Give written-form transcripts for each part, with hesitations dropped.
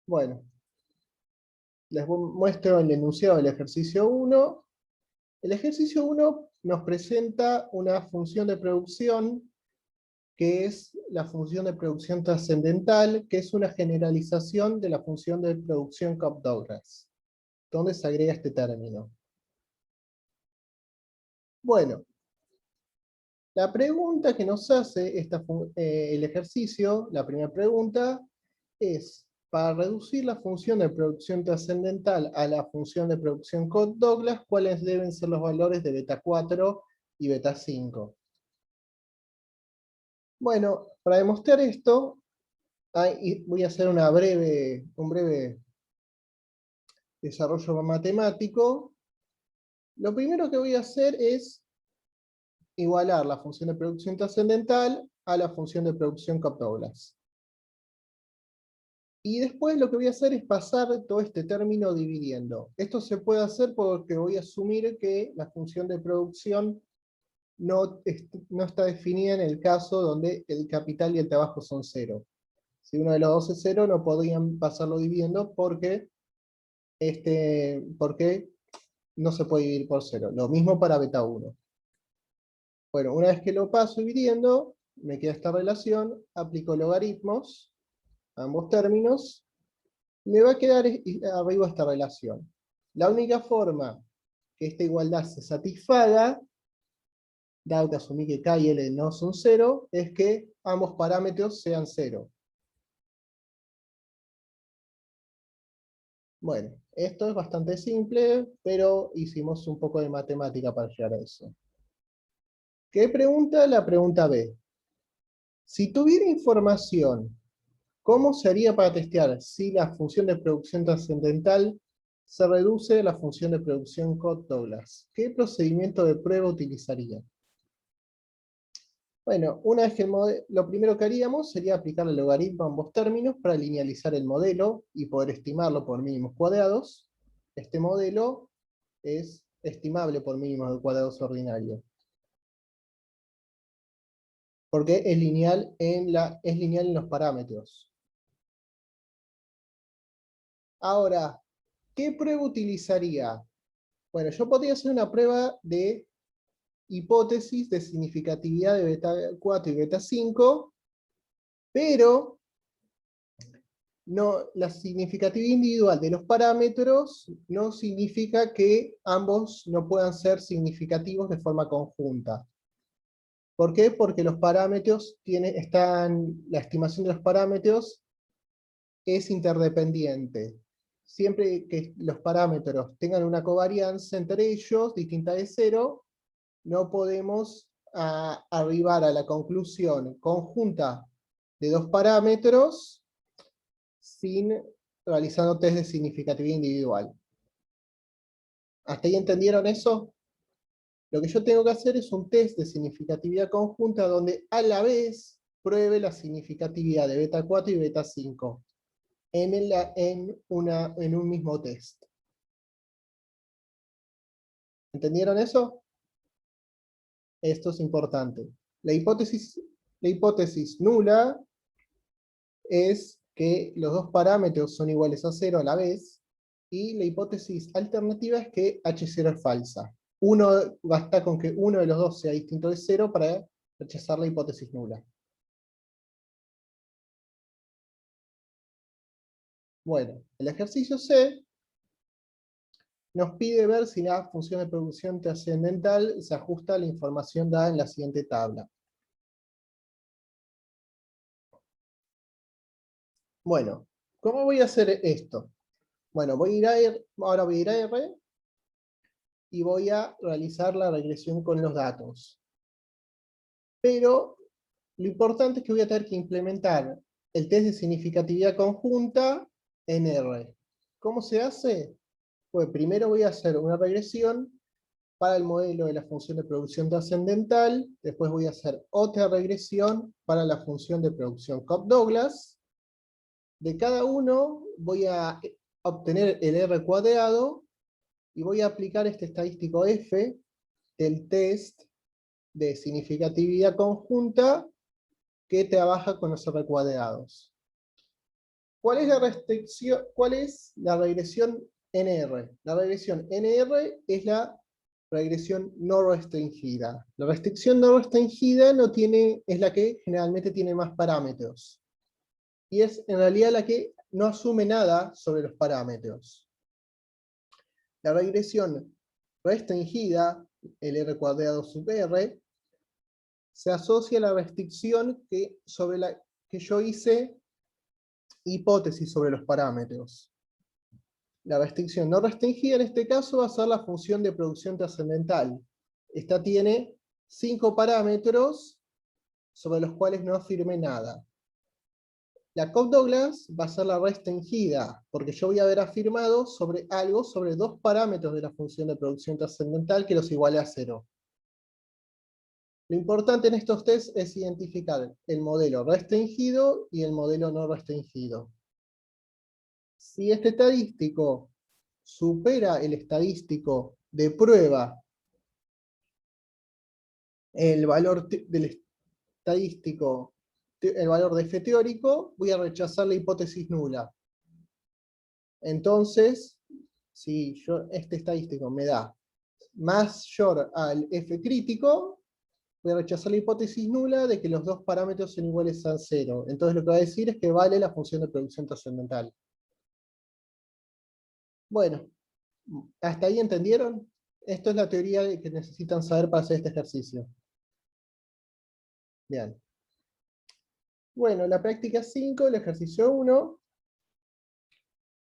Bueno, les muestro el enunciado del ejercicio 1. El ejercicio 1 nos presenta una función de producción que es la función de producción trascendental, que es una generalización de la función de producción Cobb-Douglas, donde se agrega este término. Bueno, la pregunta que nos hace el ejercicio, la primera pregunta, es, para reducir la función de producción trascendental a la función de producción Cobb-Douglas, ¿cuáles deben ser los valores de beta 4 y beta 5? Bueno, para demostrar esto, voy a hacer un breve desarrollo matemático. Lo primero que voy a hacer es igualar la función de producción trascendental a la función de producción Cobb-Douglas. Y después lo que voy a hacer es pasar todo este término dividiendo. Esto se puede hacer porque voy a asumir que la función de producción no está definida en el caso donde el capital y el trabajo son cero. Si uno de los dos es cero, no podrían pasarlo dividiendo porque no se puede dividir por cero. Lo mismo para beta 1. Bueno, una vez que lo paso dividiendo, me queda esta relación, aplico logaritmos a ambos términos, me va a quedar arriba esta relación. La única forma que esta igualdad se satisfaga, dado que asumí que K y L no son cero, es que ambos parámetros sean cero. Bueno, esto es bastante simple, pero hicimos un poco de matemática para llegar a eso. ¿Qué pregunta? La pregunta B. Si tuviera información, ¿cómo se haría para testear si la función de producción trascendental se reduce a la función de producción Cobb-Douglas? ¿Qué procedimiento de prueba utilizaría? Bueno, una vez que lo primero que haríamos sería aplicar el logaritmo a ambos términos para linealizar el modelo y poder estimarlo por mínimos cuadrados. Este modelo es estimable por mínimos cuadrados ordinarios, porque es lineal en los parámetros. Ahora, ¿qué prueba utilizaría? Bueno, yo podría hacer una prueba de hipótesis de significatividad de beta 4 y beta 5, pero no, la significatividad individual de los parámetros no significa que ambos no puedan ser significativos de forma conjunta. ¿Por qué? Porque los parámetros la estimación de los parámetros es interdependiente. Siempre que los parámetros tengan una covarianza entre ellos, distinta de cero, no podemos arribar a la conclusión conjunta de dos parámetros sin realizando test de significatividad individual. ¿Hasta ahí entendieron eso? Lo que yo tengo que hacer es un test de significatividad conjunta donde a la vez pruebe la significatividad de beta 4 y beta 5 en un mismo test. ¿Entendieron eso? Esto es importante. La hipótesis nula es que los dos parámetros son iguales a 0 a la vez, y la hipótesis alternativa es que H0 es falsa. Basta con que uno de los dos sea distinto de 0 para rechazar la hipótesis nula. Bueno, el ejercicio C nos pide ver si la función de producción trascendental se ajusta a la información dada en la siguiente tabla. Bueno, ¿cómo voy a hacer esto? Bueno, ahora voy a ir a R y voy a realizar la regresión con los datos. Pero lo importante es que voy a tener que implementar el test de significatividad conjunta en R. ¿Cómo se hace? Pues primero voy a hacer una regresión para el modelo de la función de producción trascendental, después voy a hacer otra regresión para la función de producción Cobb-Douglas. De cada uno voy a obtener el R cuadrado y voy a aplicar este estadístico F del test de significatividad conjunta que trabaja con los R cuadrados. ¿Cuál es la restricción? ¿Cuál es la regresión NR? La regresión NR es la regresión no restringida. La restricción no restringida es la que generalmente tiene más parámetros. Y es en realidad la que no asume nada sobre los parámetros. La regresión restringida, el R cuadrado sub R, se asocia a la restricción sobre la que yo hice hipótesis sobre los parámetros. La restricción no restringida en este caso va a ser la función de producción trascendental. Esta tiene 5 parámetros sobre los cuales no afirme nada. La Cobb-Douglas va a ser la restringida, porque yo voy a haber afirmado sobre algo, sobre 2 parámetros de la función de producción trascendental que los iguale a 0. Lo importante en estos test es identificar el modelo restringido y el modelo no restringido. Si este estadístico supera el estadístico de prueba, el valor del estadístico, el valor de f teórico, voy a rechazar la hipótesis nula. Entonces, si este estadístico me da mayor al f crítico, voy a rechazar la hipótesis nula de que los 2 parámetros son iguales a 0. Entonces lo que va a decir es que vale la función de producción trascendental. Bueno, ¿hasta ahí entendieron? Esto es la teoría que necesitan saber para hacer este ejercicio. Bien. Bueno, la práctica 5, el ejercicio 1.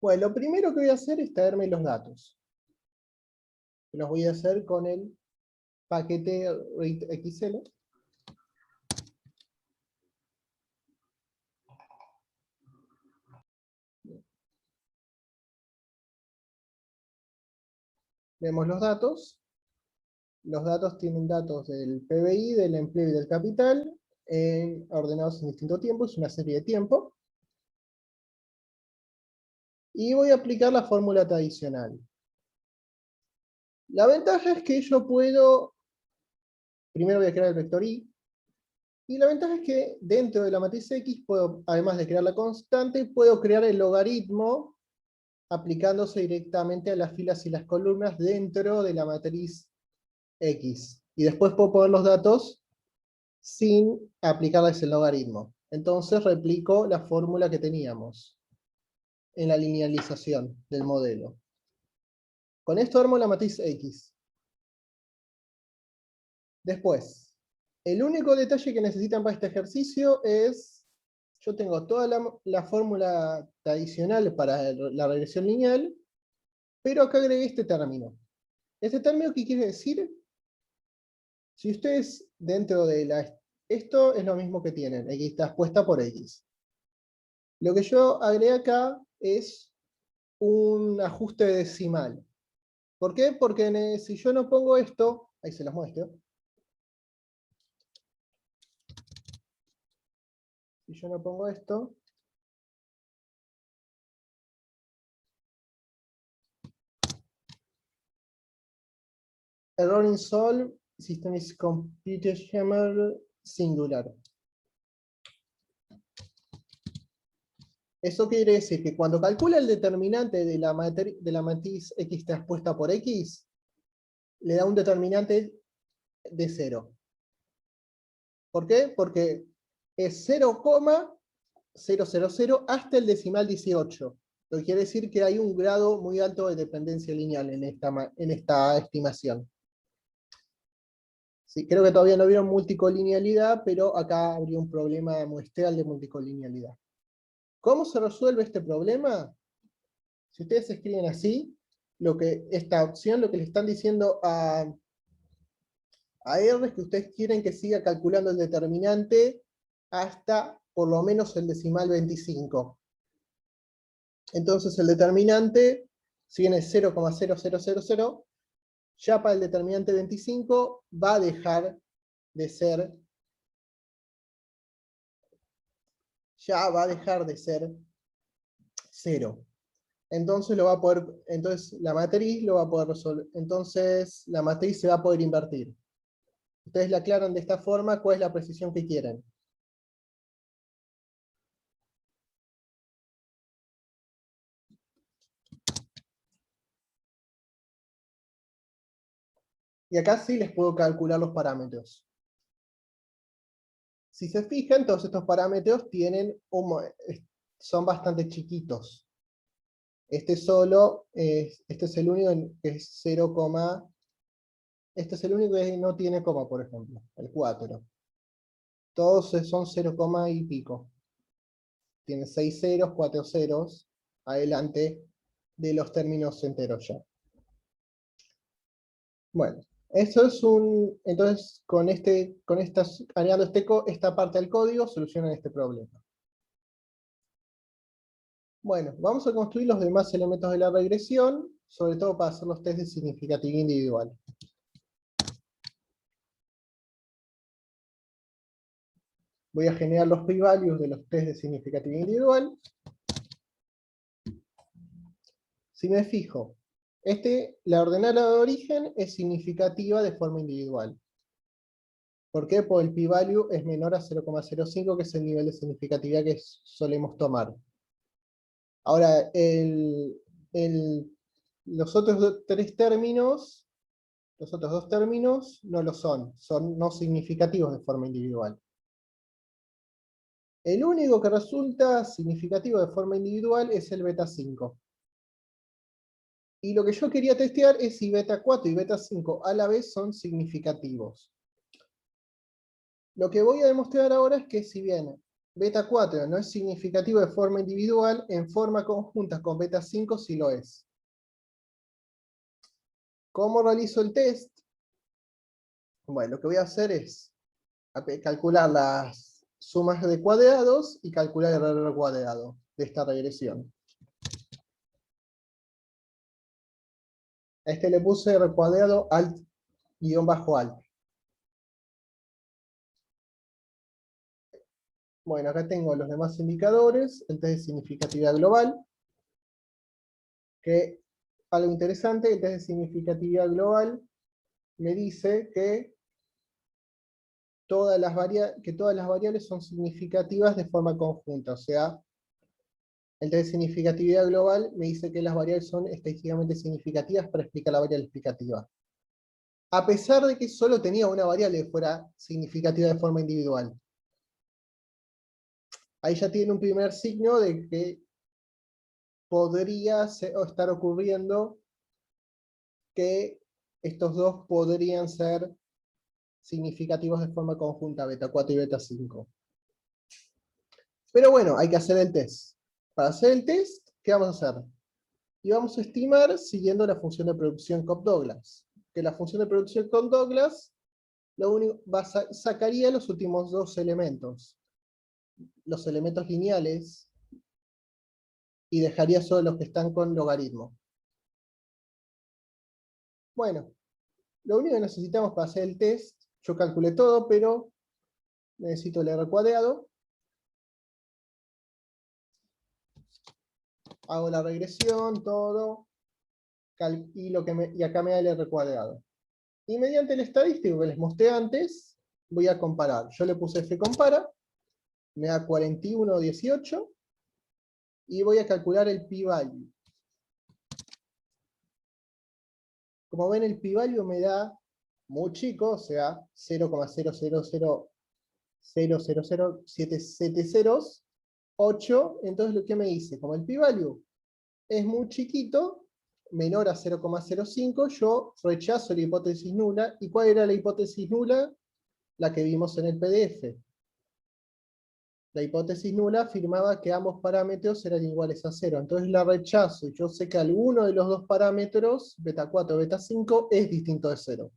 Bueno, lo primero que voy a hacer es traerme los datos. Los voy a hacer con el paquete ReadXL. Vemos los datos. Los datos tienen datos del PBI, del empleo y del capital, ordenados en distintos tiempos, es una serie de tiempo. Y voy a aplicar la fórmula tradicional. La ventaja es que yo puedo, primero voy a crear el vector I, y la ventaja es que dentro de la matriz X, puedo, además de crear la constante, puedo crear el logaritmo aplicándose directamente a las filas y las columnas dentro de la matriz X. Y después puedo poner los datos sin aplicarles el logaritmo. Entonces replico la fórmula que teníamos en la linealización del modelo. Con esto armo la matriz X. Después, el único detalle que necesitan para este ejercicio es, yo tengo toda la fórmula tradicional para la regresión lineal, pero acá agregué este término. ¿Este término qué quiere decir? Si ustedes dentro de esto es lo mismo que tienen, X está expuesta por X. Lo que yo agregué acá es un ajuste decimal. ¿Por qué? Porque si yo no pongo esto, ahí se los muestro. Si yo no pongo esto, error in solve, system is computational singular. Eso quiere decir que cuando calcula el determinante de la matriz X transpuesta por X, le da un determinante de 0. ¿Por qué? Porque es 0,000 hasta el decimal 18. Lo que quiere decir que hay un grado muy alto de dependencia lineal en esta estimación. Sí, creo que todavía no vieron multicolinealidad, pero acá habría un problema muestreal de multicolinealidad. ¿Cómo se resuelve este problema? Si ustedes escriben así, esta opción, lo que le están diciendo a R es que ustedes quieren que siga calculando el determinante hasta por lo menos el decimal 25. Entonces el determinante, si viene 0,0000, ya para el determinante 25 va a dejar de ser, 0. Entonces la matriz lo va a poder resolver. Entonces la matriz se va a poder invertir. Ustedes la aclaran de esta forma, ¿cuál es la precisión que quieren? Y acá sí les puedo calcular los parámetros. Si se fijan, todos estos parámetros son bastante chiquitos. Este solo, este es el único que es 0, este es el único que no tiene coma, por ejemplo, el 4. Todos son 0, y pico. Tiene 6 ceros, 4 ceros, adelante de los términos enteros ya. Bueno, eso es entonces agregando esta parte al código, solucionan este problema. Bueno, vamos a construir los demás elementos de la regresión, sobre todo para hacer los test de significatividad individual. Voy a generar los p-values de los test de significatividad individual. Si me fijo, la ordenada de origen es significativa de forma individual. ¿Por qué? Porque el p-value es menor a 0,05, que es el nivel de significatividad que solemos tomar. Ahora, los otros dos términos no lo son no significativos de forma individual. El único que resulta significativo de forma individual es el beta 5. Y lo que yo quería testear es si beta 4 y beta 5 a la vez son significativos. Lo que voy a demostrar ahora es que si bien beta 4 no es significativo de forma individual, en forma conjunta con beta 5 sí lo es. ¿Cómo realizo el test? Bueno, lo que voy a hacer es calcular las sumas de cuadrados y calcular el error cuadrado de esta regresión. A este le puse R cuadrado alt -alt. Bueno, acá tengo los demás indicadores, el test de significatividad global, que algo interesante, el test de significatividad global me dice que todas las variables son significativas de forma conjunta, o sea, el test de significatividad global me dice que las variables son estadísticamente significativas para explicar la variable explicativa. A pesar de que solo tenía una variable que fuera significativa de forma individual. Ahí ya tiene un primer signo de que podría estar ocurriendo que estos dos podrían ser significativos de forma conjunta, beta 4 y beta 5. Pero bueno, hay que hacer el test. Para hacer el test, ¿qué vamos a hacer? Y vamos a estimar siguiendo la función de producción Cobb-Douglas. Que la función de producción Cobb-Douglas sacaría los últimos dos elementos. Los elementos lineales, y dejaría solo los que están con logaritmo. Bueno, lo único que necesitamos para hacer el test, yo calculé todo, pero necesito el R cuadrado. Hago la regresión, todo, y acá me da el R cuadrado. Y mediante el estadístico que les mostré antes, voy a comparar. Yo le puse fcompara, me da 41,18, y voy a calcular el p-value. Como ven, el p-value me da muy chico, o sea, 0,000000778, entonces lo que me dice, como el p-value es muy chiquito, menor a 0,05, yo rechazo la hipótesis nula. ¿Y cuál era la hipótesis nula? La que vimos en el PDF. La hipótesis nula afirmaba que ambos parámetros eran iguales a 0. Entonces la rechazo, y yo sé que alguno de los dos parámetros, beta 4 o beta 5, es distinto de 0.